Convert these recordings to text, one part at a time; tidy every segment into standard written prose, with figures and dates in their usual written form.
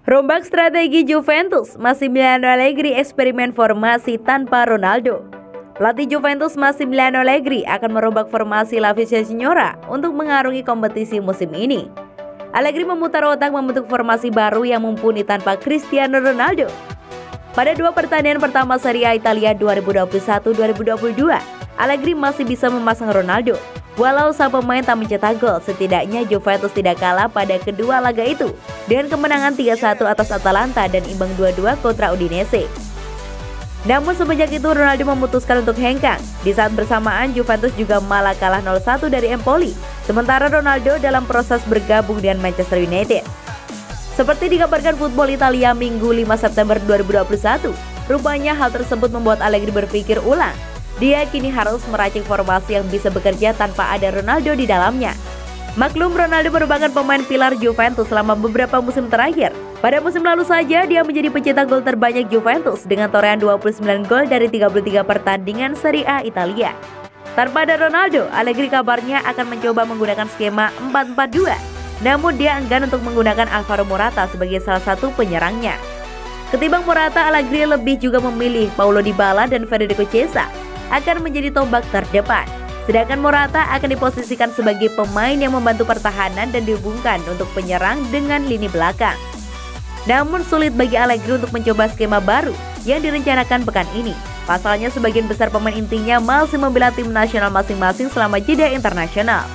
Rombak strategi Juventus, Massimiliano Allegri eksperimen formasi tanpa Ronaldo. Pelatih Juventus Massimiliano Allegri akan merombak formasi La Signora untuk mengarungi kompetisi musim ini. Allegri memutar otak membentuk formasi baru yang mumpuni tanpa Cristiano Ronaldo. Pada dua pertandingan pertama Serie A Italia 2021-2022, Allegri masih bisa memasang Ronaldo. Walau sang pemain tak mencetak gol, setidaknya Juventus tidak kalah pada kedua laga itu dengan kemenangan 3-1 atas Atalanta dan imbang 2-2 kontra Udinese. Namun semenjak itu Ronaldo memutuskan untuk hengkang. Di saat bersamaan Juventus juga malah kalah 0-1 dari Empoli, sementara Ronaldo dalam proses bergabung dengan Manchester United. Seperti dikabarkan Football Italia Minggu 5 September 2021, rupanya hal tersebut membuat Allegri berpikir ulang. Dia kini harus meracik formasi yang bisa bekerja tanpa ada Ronaldo di dalamnya. Maklum, Ronaldo merupakan pemain pilar Juventus selama beberapa musim terakhir. Pada musim lalu saja dia menjadi pencetak gol terbanyak Juventus dengan torehan 29 gol dari 33 pertandingan Serie A Italia. Tanpa ada Ronaldo, Allegri kabarnya akan mencoba menggunakan skema 4-4-2. Namun dia enggan untuk menggunakan Alvaro Morata sebagai salah satu penyerangnya. Ketimbang Morata, Allegri lebih juga memilih Paulo Dybala dan Federico Chiesa akan menjadi tombak terdepan. Sedangkan Morata akan diposisikan sebagai pemain yang membantu pertahanan dan dihubungkan untuk penyerang dengan lini belakang. Namun sulit bagi Allegri untuk mencoba skema baru yang direncanakan pekan ini. Pasalnya sebagian besar pemain intinya masih membela tim nasional masing-masing selama jeda internasional.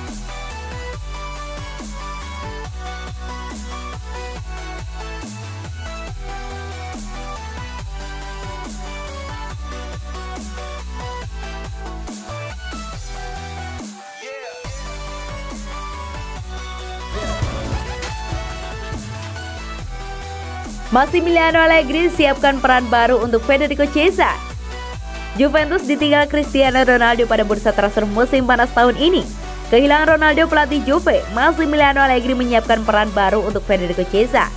Massimiliano Allegri siapkan peran baru untuk Federico Chiesa. Juventus ditinggal Cristiano Ronaldo pada bursa transfer musim panas tahun ini. Kehilangan Ronaldo, pelatih Juve Massimiliano Allegri menyiapkan peran baru untuk Federico Chiesa.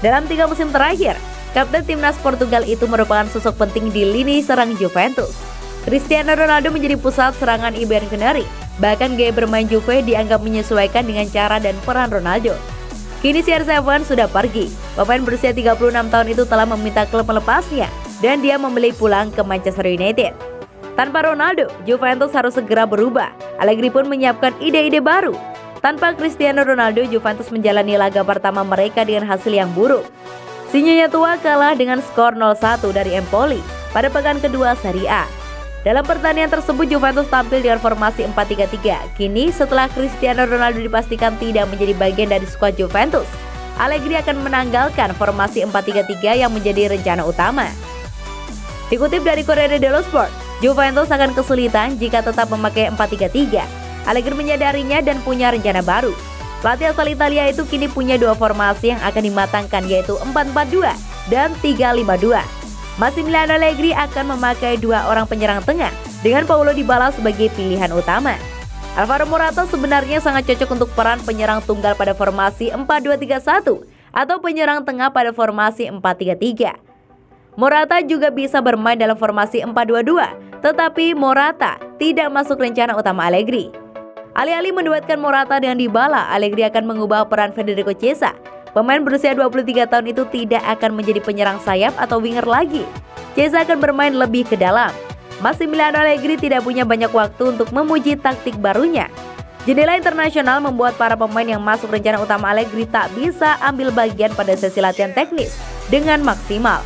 Dalam 3 musim terakhir, kapten timnas Portugal itu merupakan sosok penting di lini serang Juventus. Cristiano Ronaldo menjadi pusat serangan Iber Canary. Bahkan gaya bermain Juve dianggap menyesuaikan dengan cara dan peran Ronaldo. Kini CR7 sudah pergi. Pemain berusia 36 tahun itu telah meminta klub melepasnya dan dia memilih pulang ke Manchester United. Tanpa Ronaldo, Juventus harus segera berubah. Allegri pun menyiapkan ide-ide baru. Tanpa Cristiano Ronaldo, Juventus menjalani laga pertama mereka dengan hasil yang buruk. Sinyonya tua kalah dengan skor 0-1 dari Empoli pada pekan kedua Serie A. Dalam pertandingan tersebut Juventus tampil dengan formasi 4-3-3. Kini setelah Cristiano Ronaldo dipastikan tidak menjadi bagian dari skuad Juventus, Allegri akan menanggalkan formasi 4-3-3 yang menjadi rencana utama. Dikutip dari Corriere dello Sport, Juventus akan kesulitan jika tetap memakai 4-3-3. Allegri menyadarinya dan punya rencana baru. Pelatih asal Italia itu kini punya 2 formasi yang akan dimatangkan, yaitu 4-4-2 dan 3-5-2. Massimiliano Allegri akan memakai 2 orang penyerang tengah dengan Paulo Dybala sebagai pilihan utama. Alvaro Morata sebenarnya sangat cocok untuk peran penyerang tunggal pada formasi 4-2-3-1 atau penyerang tengah pada formasi 4-3-3. Morata juga bisa bermain dalam formasi 4-2-2, tetapi Morata tidak masuk rencana utama Allegri. Alih-alih menduetkan Morata dengan Dybala, Allegri akan mengubah peran Federico Chiesa. Pemain berusia 23 tahun itu tidak akan menjadi penyerang sayap atau winger lagi. Chiesa akan bermain lebih ke dalam. Massimiliano Allegri tidak punya banyak waktu untuk memuji taktik barunya. Jendela internasional membuat para pemain yang masuk rencana utama Allegri tak bisa ambil bagian pada sesi latihan teknis dengan maksimal.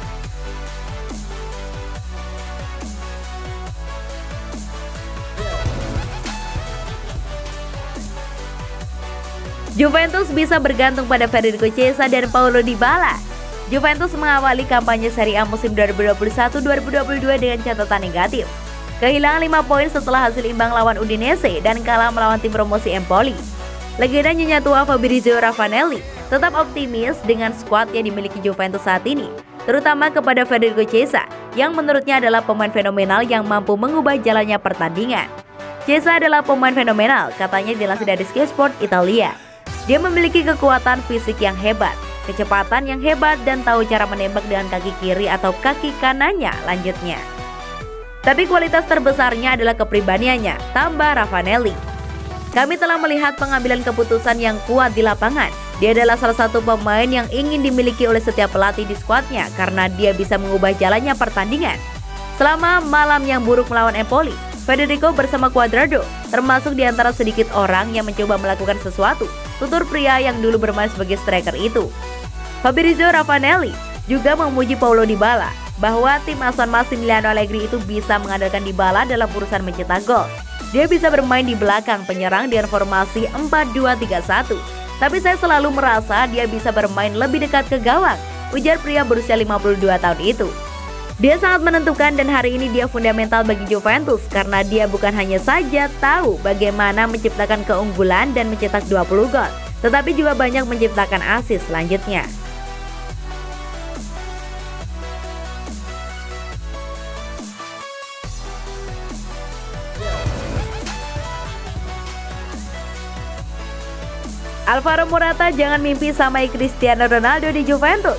Juventus bisa bergantung pada Federico Chiesa dan Paulo Dybala. Juventus mengawali kampanye Serie A musim 2021-2022 dengan catatan negatif. Kehilangan 5 poin setelah hasil imbang lawan Udinese dan kalah melawan tim promosi Empoli. Legenda nyonya tua Fabrizio Ravanelli tetap optimis dengan skuad yang dimiliki Juventus saat ini, terutama kepada Federico Chiesa yang menurutnya adalah pemain fenomenal yang mampu mengubah jalannya pertandingan. Chiesa adalah pemain fenomenal, katanya dilansir dari Sky Sport Italia. Dia memiliki kekuatan fisik yang hebat, kecepatan yang hebat, dan tahu cara menembak dengan kaki kiri atau kaki kanannya, lanjutnya. Tapi kualitas terbesarnya adalah kepribadiannya, tambah Ravanelli. Kami telah melihat pengambilan keputusan yang kuat di lapangan. Dia adalah salah satu pemain yang ingin dimiliki oleh setiap pelatih di skuadnya karena dia bisa mengubah jalannya pertandingan. Selama malam yang buruk melawan Empoli, Federico bersama Cuadrado termasuk di antara sedikit orang yang mencoba melakukan sesuatu, tutur pria yang dulu bermain sebagai striker itu. Fabrizio Ravanelli juga memuji Paulo Dybala bahwa tim asuhan Massimiliano Allegri itu bisa mengandalkan Dybala dalam urusan mencetak gol. Dia bisa bermain di belakang penyerang dengan formasi 4-2-3-1. Tapi saya selalu merasa dia bisa bermain lebih dekat ke gawang, ujar pria berusia 52 tahun itu. Dia sangat menentukan dan hari ini dia fundamental bagi Juventus karena dia bukan hanya saja tahu bagaimana menciptakan keunggulan dan mencetak 20 gol, tetapi juga banyak menciptakan assist selanjutnya. Alvaro Morata jangan mimpi samai Cristiano Ronaldo di Juventus.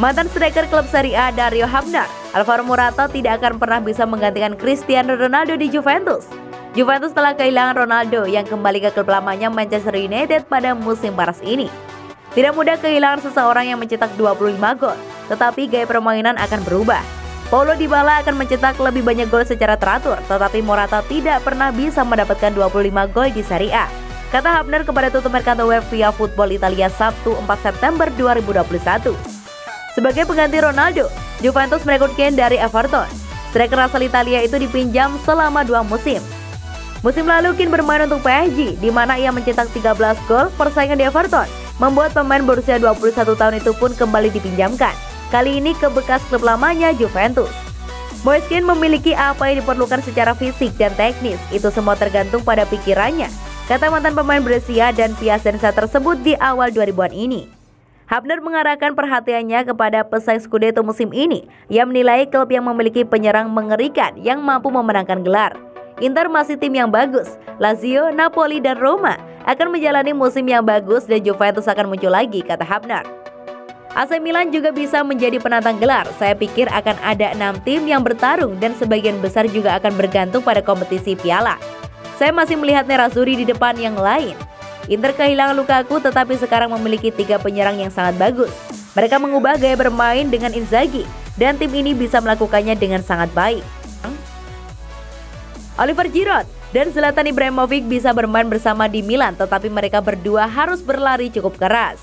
Mantan striker klub Serie A Dario Hamner, Alvaro Morata tidak akan pernah bisa menggantikan Cristiano Ronaldo di Juventus. Juventus telah kehilangan Ronaldo yang kembali ke klub lamanya Manchester United pada musim panas ini. Tidak mudah kehilangan seseorang yang mencetak 25 gol, tetapi gaya permainan akan berubah. Paulo Dybala akan mencetak lebih banyak gol secara teratur, tetapi Morata tidak pernah bisa mendapatkan 25 gol di Serie A, kata Hamner kepada tutup Mercato Web via Football Italia Sabtu 4 September 2021. Sebagai pengganti Ronaldo, Juventus merekrut Kane dari Everton. Striker asal Italia itu dipinjam selama 2 musim. Musim lalu Kane bermain untuk PSG, di mana ia mencetak 13 gol. Persaingan di Everton membuat pemain berusia 21 tahun itu pun kembali dipinjamkan, kali ini ke bekas klub lamanya Juventus. Moise Kean memiliki apa yang diperlukan secara fisik dan teknis, itu semua tergantung pada pikirannya, kata mantan pemain Brescia dan Piacenza tersebut di awal 2000-an ini. Hamner mengarahkan perhatiannya kepada pesaing Scudetto musim ini. Ia menilai klub yang memiliki penyerang mengerikan yang mampu memenangkan gelar. Inter masih tim yang bagus, Lazio, Napoli, dan Roma akan menjalani musim yang bagus dan Juventus akan muncul lagi, kata Hamner. AC Milan juga bisa menjadi penantang gelar. Saya pikir akan ada 6 tim yang bertarung dan sebagian besar juga akan bergantung pada kompetisi piala. Saya masih melihat Nerazzurri di depan yang lain. Inter kehilangan Lukaku tetapi sekarang memiliki 3 penyerang yang sangat bagus. Mereka mengubah gaya bermain dengan Inzaghi dan tim ini bisa melakukannya dengan sangat baik. Oliver Giroud dan Zlatan Ibrahimovic bisa bermain bersama di Milan tetapi mereka berdua harus berlari cukup keras.